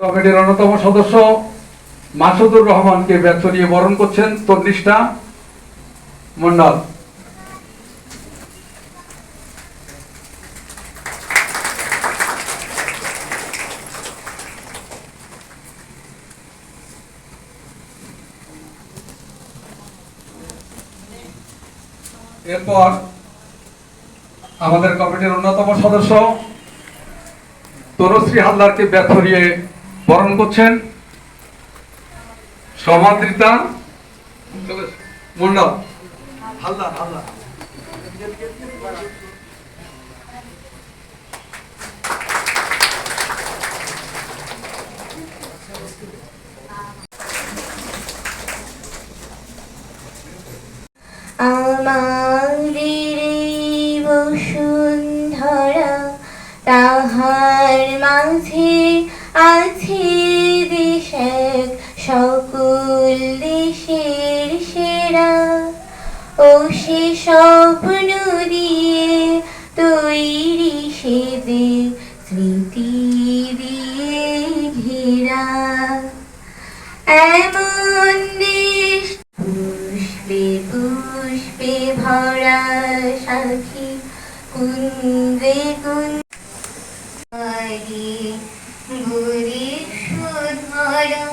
কমিটির অন্যতম সদস্য মাসুদুর রহমানকে ব্যাগ নিয়ে বরণ করছেন তন্নিষ্ঠা মন্ডল। এরপর আমাদের কমিটির অন্যতম সদস্য তনুশ্রী হালদারকে ব্যাগ ধরিয়ে বরণ করছেন সমাদৃতা মন্ডল। হালদার হালদার আমাদের বসুন্ধরা তাহার মাঝে আছে দেশ এক সকল দেশের সেরা ও সে স্বপ্ন দিয়ে তৈরি সে দেশ স্মৃতি দিয়ে ঘেরা এমন দেশ পুষ্পে পুষ্পে ভরা সাথী কুঞ্জে কুঞ্জে সুধরা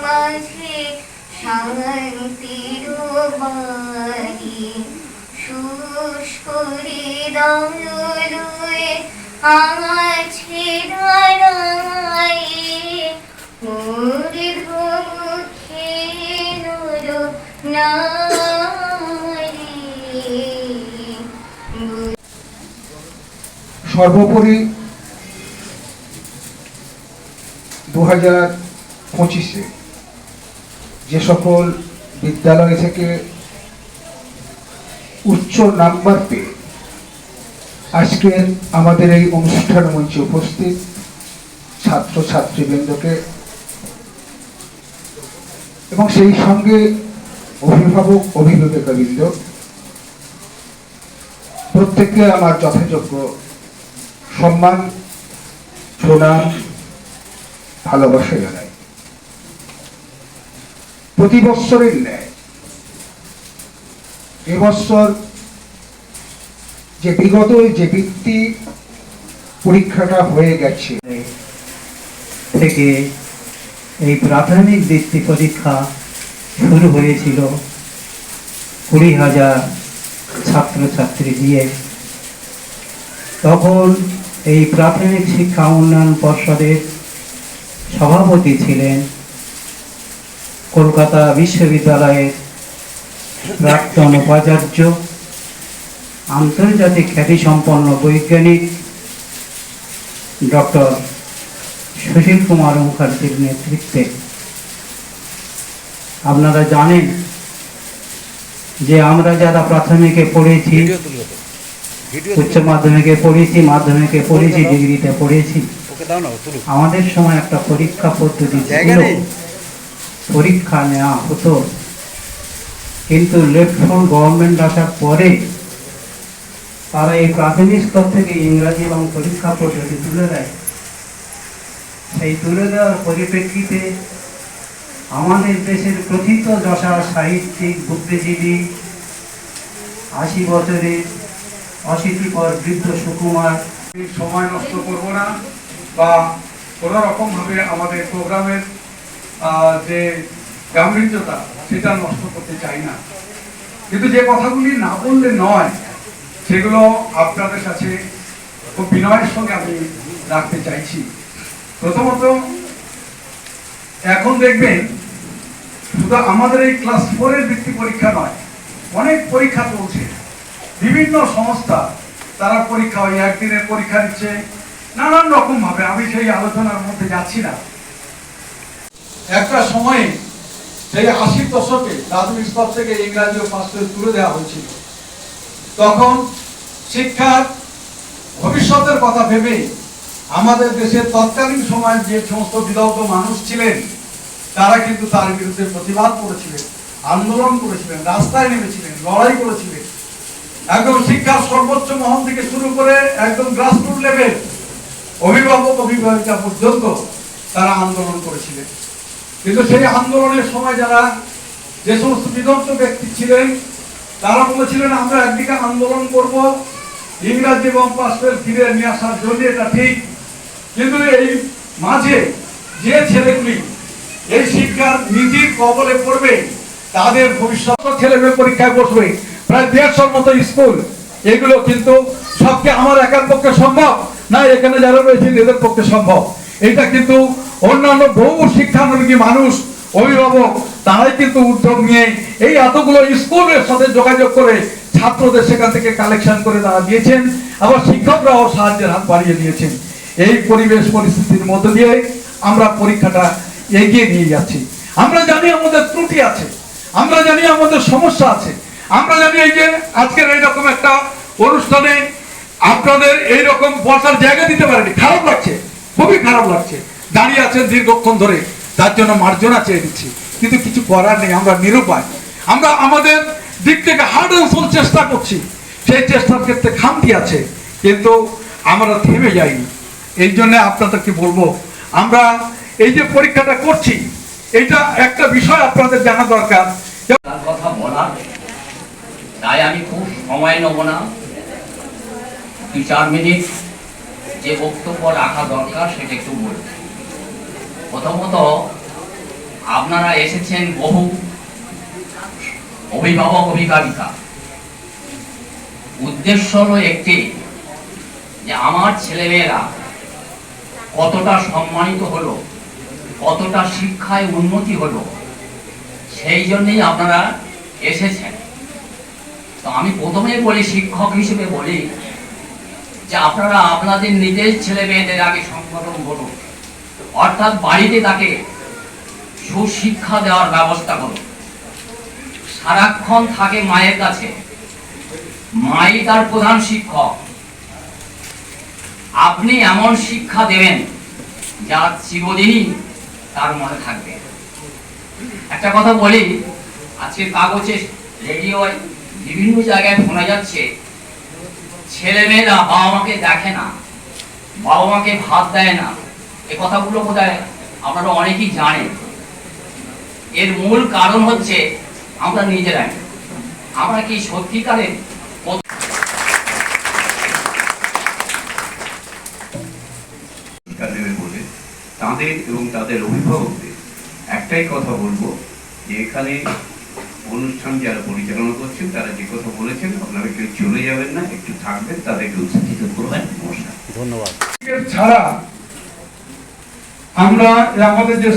মাঝে শান্তির বাড়ি শুষ্ক হৃদয়ে আছে দাঁড়ায় মুখে নুর সর্বোপরি 2025-এ যে সকল বিদ্যালয় থেকে উচ্চ নাম্বার পেয়ে আজকের আমাদের এই অনুষ্ঠান মঞ্চে উপস্থিত ছাত্র ছাত্রীবৃন্দকে এবং সেই সঙ্গে অভিভাবক অভিভাবিকাবৃন্দ প্রত্যেককে আমার যথাযোগ্য সম্মান প্রণাম ভালোবাসা জানাই। প্রতি বৎসরের ন্যায় এবছর যে বিগত যে বৃত্তি পরীক্ষাটা হয়ে গেছে থেকে এই প্রাথমিক বৃত্তি পরীক্ষা শুরু হয়েছিল 20,000 ছাত্রছাত্রী দিয়ে। তখন এই প্রাথমিক শিক্ষা উন্নয়ন পর্ষদের সভাপতি ছিলেন কলকাতা বিশ্ববিদ্যালয়ের প্রাক্তন উপাচার্য আন্তর্জাতিক খ্যাতিসম্পন্ন বৈজ্ঞানিক ডক্টর সুশীল কুমার মুখার্জির নেতৃত্বে। আপনারা জানেন যে আমরা যারা প্রাথমিকে পড়েছি, উচ্চ মাধ্যমিকে পড়েছি, মাধ্যমিকে পড়েছি, ডিগ্রিতে পড়েছি, আমাদের সময় একটা পরীক্ষা পদ্ধতি ছিল, পরীক্ষা নেওয়া হতো। কিন্তু লেফট ফ্রন্ট গভর্নমেন্ট আসার পরে তারা এই প্রাথমিক স্তর থেকে ইংরাজি এবং পরীক্ষা পদ্ধতি তুলে দেয়। সেই তুলে দেওয়ার পরিপ্রেক্ষিতে আমাদের দেশের প্রথিত যশা সাহিত্যিক বুদ্ধিজীবী 80 বছরের অশীতিপর বৃদ্ধ সুকুমার, সময় নষ্ট করব না বা কোনো রকম ভাবে আমাদের প্রোগ্রামের যে গাম্ভীর্যতা সেটা নষ্ট করতে চাই না। কিন্তু যে কথাগুলি না বললে নয় সেগুলো আপনাদের কাছে খুব বিনয়ের সঙ্গে আমি রাখতে চাইছি। প্রথমত এখন দেখবেন শুধু আমাদের এই ক্লাস 4-এর বৃত্তি পরীক্ষা নয়, অনেক পরীক্ষা চলছে। বিভিন্ন সংস্থা তারা পরীক্ষা হয়, একদিনের পরীক্ষা দিচ্ছে নানান রকম ভাবে। আমি সেই আলোচনার মধ্যে যাচ্ছি না। একটা সময়ে সেই 80 দশকে প্রাথমিক স্তর থেকে ইংরাজি ও সংস্কৃত তুলে দেওয়া হয়েছিল। তখন শিক্ষার ভবিষ্যতের কথা ভেবে আমাদের দেশের তৎকালীন সময়ের যে সমস্ত বিধৌত মানুষ ছিলেন তারা কিন্তু তার বিরুদ্ধে প্রতিবাদ করেছিলেন, আন্দোলন করেছিলেন, রাস্তায় নেমেছিলেন, লড়াই করেছিলেন। একদম শিক্ষার সর্বোচ্চ মহল থেকে শুরু করে একদম গ্রাসরুট লেভেল অভিভাবক অভিভাবিকা পর্যন্ত তারা আন্দোলন করেছিলেন। কিন্তু সেই আন্দোলনের সময় যারা যে সমস্ত বিদগ্ধ ব্যক্তি ছিলেন তারা বলেছিলেন আমরা একদিকে আন্দোলন করব ইংরাজি এবং পাসপোর্ট ফিরে নিয়ে আসার জন্য, এটা ঠিক, কিন্তু এই মাঝে যে ছেলেগুলি এই শিক্ষার নীতির কবলে পড়বে তাদের ভবিষ্যৎ ছেলে মেয়ে পরীক্ষায় বসবে, প্রায় 150 মতো স্কুল, এগুলো কিন্তু সবকে আমার একার পক্ষে সম্ভব না, এখানে যারা রয়েছেন এদের পক্ষে সম্ভব। এটা কিন্তু অন্যান্য বহু শিক্ষানুরাগী মানুষ, অভিভাবক, তারাই কিন্তু উদ্যোগ নিয়ে এই এতগুলো স্কুলের সাথে যোগাযোগ করে ছাত্রদের সেখান থেকে কালেকশন করে তারা দিয়েছেন, আবার শিক্ষকরাও সাহায্যের হাত বাড়িয়ে দিয়েছেন। এই পরিবেশ পরিস্থিতির মধ্যে দিয়ে আমরা পরীক্ষাটা এগিয়ে নিয়ে যাচ্ছি। আমরা জানি আমাদের ত্রুটি আছে, আমরা জানি আমাদের সমস্যা আছে, আমরা জানি এই যে আজকের এইরকম একটা অনুষ্ঠানে আপনাদের এইরকম বসার জায়গা দিতে পারেনি, খারাপ লাগছে, খুবই খারাপ লাগছে। দাঁড়িয়ে আছেন দীর্ঘক্ষণ ধরে, তার জন্য মার্জনা চেয়ে দিচ্ছি, কিন্তু কিছু করার নেই, আমরা নিরুপায়। আমরা আমাদের দিক থেকে হার্ড অ্যান্ড সোল চেষ্টা করছি, সেই চেষ্টার ক্ষেত্রে খামতি আছে, কিন্তু আমরা থেমে যাইনি। এই জন্য আপনাদেরকে বলবো, আমরা এই যে পরীক্ষাটা করছি এটা একটা বিষয় আপনাদের জানা দরকার। তার কথা বলার, তাই আমি খুব সময় নেব না, 2-4 মিনিট যে বক্তব্য রাখা দরকার সেটা একটু বলছি। প্রথমত আপনারা এসেছেন বহু অভিভাবক অভিভাবিকা, উদ্দেশ্য হলো একটি, যে আমার ছেলেমেয়েরা কতটা সম্মানিত হলো, কতটা শিক্ষায় উন্নতি হলো, সেই জন্যই আপনারা এসেছেন। তো আমি প্রথমে বলি, শিক্ষক হিসেবে বলি, যে আপনারা আপনাদের নিজের ছেলে মেয়েদের আগে সংগঠন করুন, অর্থাৎ বাড়িতে তাকে সুশিক্ষা দেওয়ার ব্যবস্থা করুন। সারাক্ষণ থাকে মায়ের কাছে, মাই তার প্রধান শিক্ষক। আপনি এমন শিক্ষা দেবেন যা চিরদিনই তার মনে থাকবে। একটা কথা বলি, আজকে কাগজে, রেডিওয়, বিভিন্ন জায়গায় শোনা যাচ্ছে ছেলেমেয়েরা বাবা মাকে দেখে না, বাবা মাকে ভাত দেয় না। এ কথাগুলো বোধহয় আপনারা অনেকেই জানেন। এর মূল কারণ হচ্ছে আমরা নিজেরাই। আমরা কি সত্যিকারের শিক্ষা দেবে বলে তাদের এবং তাদের অভিভাবকদের একটাই কথা বলবো, যে এখানে অনুষ্ঠান যারা পরিচালনা করছেন তারা যে কথা বলেছেন, আপনারা কেউ চলে যাবেন না, একটু থাকবেন, তাদেরকে উৎসাহিত করবেন। নমস্কার, ধন্যবাদ। ছাড়া আমরা আমাদের যে